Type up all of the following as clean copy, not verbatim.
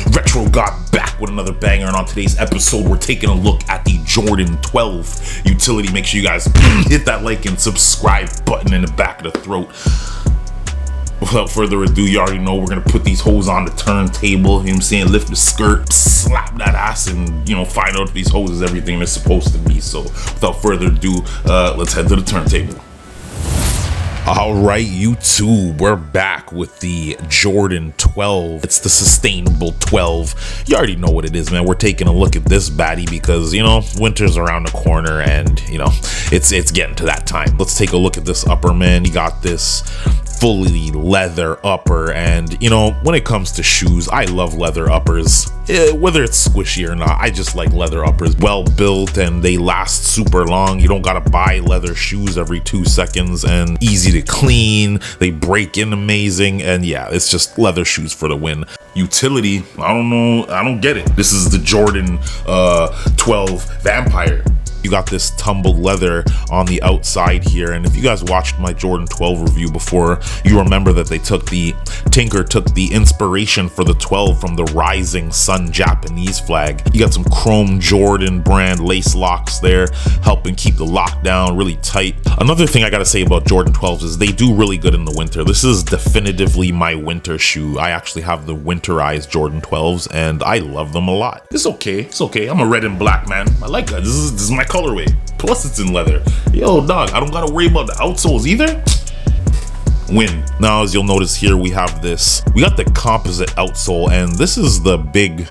Retrogod back with another banger, and on today's episode we're taking a look at the Jordan 12 utility. Make sure you guys hit that like and subscribe button in the back of the throat. Without further ado, you already know we're gonna put these hoes on the turntable, you know what I'm saying, lift the skirt, slap that ass, and find out if these hoes is everything they're supposed to be. So without further ado, let's head to the turntable. Alright, YouTube, we're back with the Jordan 12. It's the sustainable 12. You already know what it is, man. We're taking a look at this baddie because, winter's around the corner and, it's getting to that time. Let's take a look at this upper, man. You got this fully leather upper, and when it comes to shoes, I love leather uppers. Whether it's squishy or not, I just like leather uppers. Well built and they last super long. You don't gotta buy leather shoes every 2 seconds, and easy to clean. They break in amazing, and yeah, it's just leather shoes for the win. Utility, I don't know, I don't get it. This is the Jordan 12 Vampire. You got this tumbled leather on the outside here, and if you guys watched my Jordan 12 review before, you remember that Tinker took the inspiration for the 12 from the Rising Sun Japanese flag. You got some chrome Jordan brand lace locks there, helping keep the lockdown really tight. Another thing I gotta say about Jordan 12s is they do really good in the winter. This is definitively my winter shoe. I actually have the Winterized Jordan 12s, and I love them a lot. It's okay, I'm a red and black man. I like that. This is my colorway. Plus it's in leather. Yo, dog, I don't gotta worry about the outsoles either. Win. Now, as you'll notice here, we got the composite outsole, and this is the big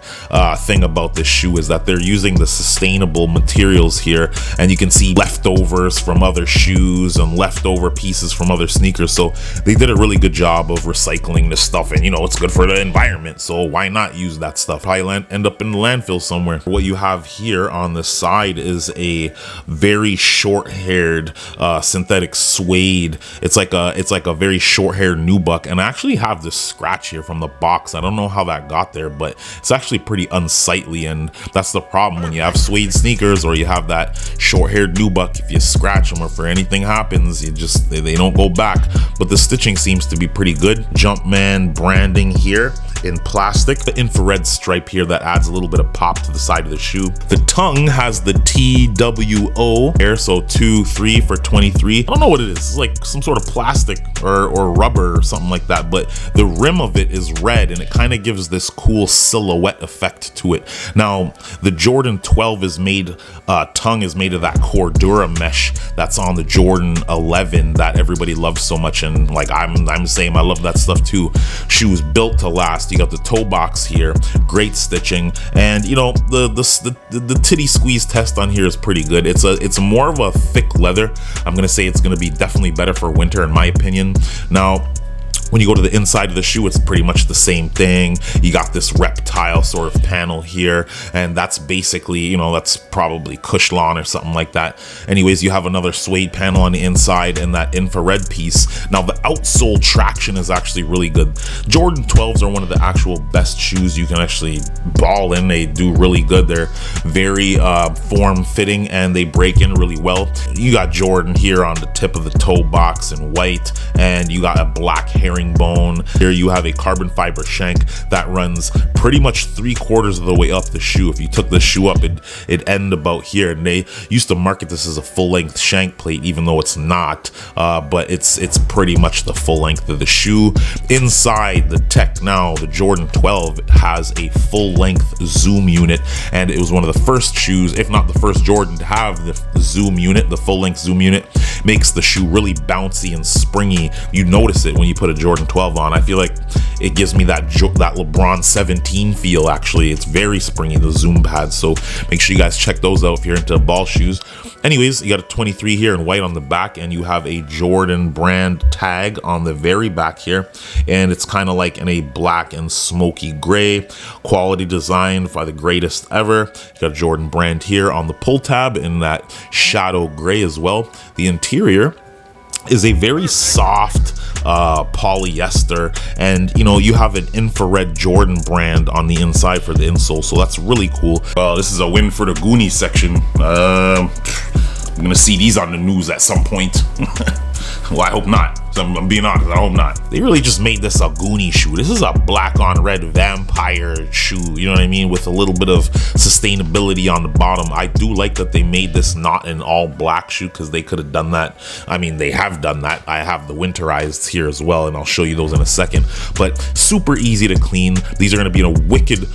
thing about this shoe, is that they're using the sustainable materials here, and you can see leftovers from other shoes and leftover pieces from other sneakers. So they did a really good job of recycling this stuff, and it's good for the environment, so why not use that stuff? Probably end up in the landfill somewhere. What you have here on the side is a very short-haired synthetic suede. It's like a very short-haired nubuck, and I actually have this scratch here from the box. I don't know how that got there, but it's actually pretty unsightly, and that's the problem when you have suede sneakers or you have that short-haired nubuck. If you scratch them or if anything happens, they don't go back. But the stitching seems to be pretty good. Jumpman branding here in plastic, the infrared stripe here that adds a little bit of pop to the side of the shoe. The tongue has the TWO here, so 2, 3 for 23. I don't know what it is. It's like some sort of plastic or rubber or something like that, but the rim of it is red, and it kind of gives this cool silhouette effect to it. Now, the Jordan 12 tongue is made of that Cordura mesh that's on the Jordan 11 that everybody loves so much, and like I'm the same. I love that stuff too. Shoes built to last. You got the toe box here, great stitching, and the titty squeeze test on here is pretty good. It's more of a thick leather. I'm gonna say it's gonna be definitely better for winter in my opinion. Now, when you go to the inside of the shoe, it's pretty much the same thing. You got this reptile sort of panel here, and that's basically, that's probably cush lawn or something like that. Anyways, you have another suede panel on the inside and that infrared piece. Now, the outsole traction is actually really good. Jordan 12s are one of the actual best shoes you can actually ball in. They do really good. They're very form-fitting, and they break in really well. You got Jordan here on the tip of the toe box in white, and you got a black herringbone. Here you have a carbon fiber shank that runs pretty much 3/4 of the way up the shoe. If you took the shoe up, it'd end about here, and they used to market this as a full-length shank plate, even though it's not, but it's pretty much the full length of the shoe. Inside the tech now, the Jordan 12 has a full-length zoom unit, and it was one of the first shoes, if not the first Jordan, to have the zoom unit. The full-length zoom unit makes the shoe really bouncy and springy. You notice it when you put a Jordan 12 on. I feel like it gives me that LeBron 17 feel. Actually, it's very springy, the zoom pads, so make sure you guys check those out if you're into ball shoes. Anyways, you got a 23 here in white on the back, and you have a Jordan brand tag on the very back here, and it's kind of like in a black and smoky gray. Quality designed by the greatest ever. You got a Jordan brand here on the pull tab in that shadow gray as well. The interior is a very soft polyester, and you have an infrared Jordan brand on the inside for the insole, so that's really cool. Well, this is a win for the Goonies section. I'm gonna see these on the news at some point. Well, I hope not. I'm being honest, I hope not. They really just made this a Goonie shoe. This is a black on red vampire shoe, you know what I mean? With a little bit of sustainability on the bottom. I do like that they made this not an all black shoe, because they could have done that. I mean, they have done that. I have the Winterized here as well, and I'll show you those in a second. But super easy to clean. These are going to be in a wicked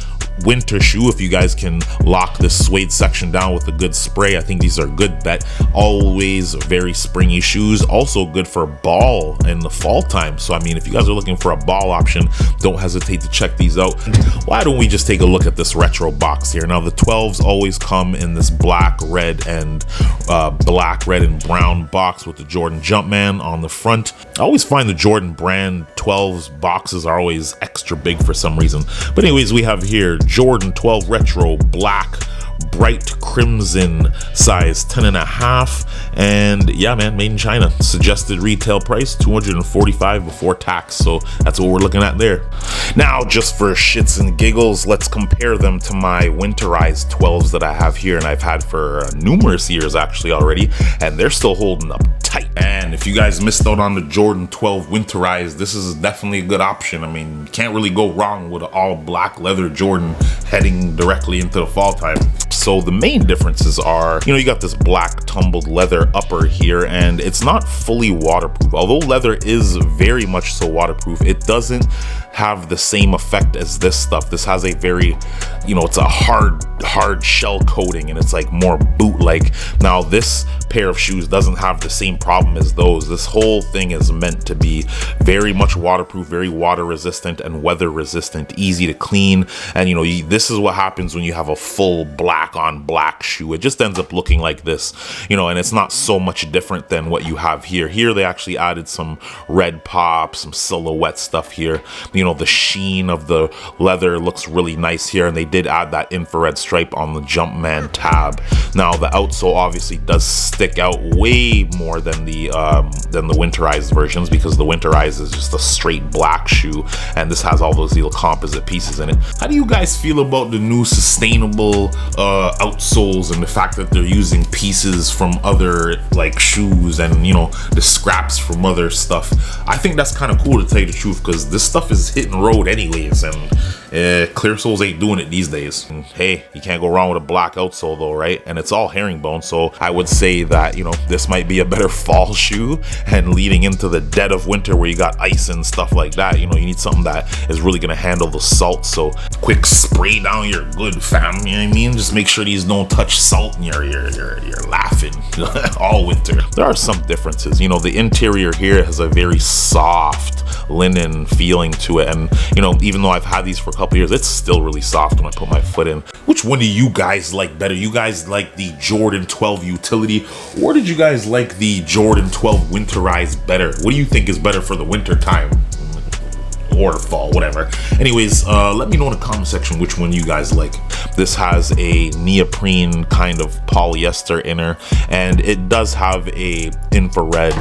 winter shoe if you guys can lock this suede section down with a good spray. I think these are a good bet. Always very springy shoes, also good for ball in the fall time. So I mean, if you guys are looking for a ball option, don't hesitate to check these out. Why don't we just take a look at this retro box here? Now the 12s always come in this black, red, and brown box with the Jordan Jumpman on the front. I always find the Jordan brand 12s boxes are always extra big for some reason. But anyways, we have here Jordan 12 retro black, bright crimson, size 10.5, and yeah man, made in China. Suggested retail price $245 before tax, so that's what we're looking at there. Now, just for shits and giggles, let's compare them to my Winterized 12s that I have here, and I've had for numerous years actually already, and they're still holding up tight. And if you guys missed out on the Jordan 12 Winterized, this is definitely a good option. I mean, you can't really go wrong with an all black leather Jordan heading directly into the fall time. So the main differences are, you know, you got this black tumbled leather upper here, and it's not fully waterproof. Although leather is very much so waterproof, it doesn't have the same effect as this stuff. This has a very, you know, it's a hard shell coating, and it's like more boot-like. Now this pair of shoes doesn't have the same problem as those. This whole thing is meant to be very much waterproof, very water resistant and weather resistant, easy to clean. And you know, this is what happens when you have a full black on black shoe. It just ends up looking like this, you know, and it's not so much different than what you have here. Here they actually added some red pop, some silhouette stuff here. You know, the sheen of the leather looks really nice here, and they did add that infrared stripe on the Jumpman tab. Now the outsole obviously does stick out way more than the Winterized versions, because the Winterized is just a straight black shoe, and this has all those little composite pieces in it. How do you guys feel about the new sustainable outsoles and the fact that they're using pieces from other like shoes and, you know, the scraps from other stuff? I think that's kind of cool, to tell you the truth, because this stuff is hitting road anyways, and clear soles ain't doing it these days. And hey, you can't go wrong with a black outsole though, right? And it's all herringbone, so I would say that, you know, this might be a better fall shoe, and leading into the dead of winter where you got ice and stuff like that, you know, you need something that is really gonna handle the salt. So quick spray down, you're good, fam. You know what I mean? Just make sure these don't touch salt, and you're laughing all winter. There are some differences. You know, the interior here has a very soft linen feeling to it, and you know, even though I've had these for a couple years, it's still really soft when I put my foot in. Which one do you guys like better? You guys like the Jordan 12 Utility, or did you guys like the Jordan 12 Winterized better? What do you think is better for the winter time or fall, whatever? Anyways, let me know in the comment section which one you guys like. This has a neoprene kind of polyester inner, and it does have a infrared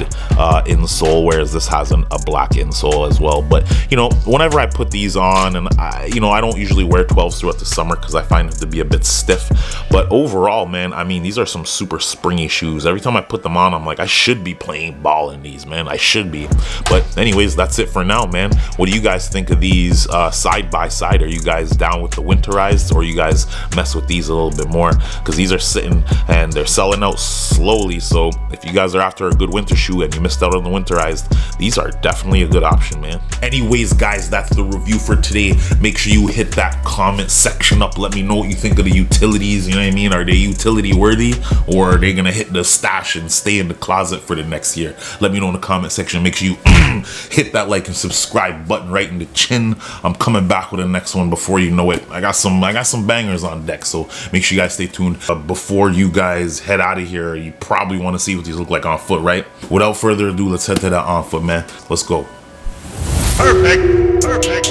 insole, whereas this has a black insole as well. But you know, whenever I put these on, and I don't usually wear 12s throughout the summer because I find it to be a bit stiff, but overall, man, I mean, these are some super springy shoes. Every time I put them on, I'm like, I should be playing ball in these, man. I should be. But anyways, that's it for now, man. What do you guys think of these side by side? Are you guys down with the Winterized, or you guys mess with these a little bit more? Because these are sitting and they're selling out slowly, so if you guys are after a good winter shoe and you missed out on the Winterized, these are definitely a good option, man. Anyways, guys, that's the review for today. Make sure you hit that comment section up. Let me know what you think of the utilities. You know what I mean? Are they utility worthy, or are they gonna hit the stash and stay in the closet for the next year? Let me know in the comment section. Make sure you hit that like and subscribe button right in the chin. I'm coming back with the next one before you know it. I got some bangers on deck, so make sure you guys stay tuned. Before you guys head out of here, you probably want to see what these look like on foot, right? Without further ado, let's head to that on foot, man. Let's go. Perfect.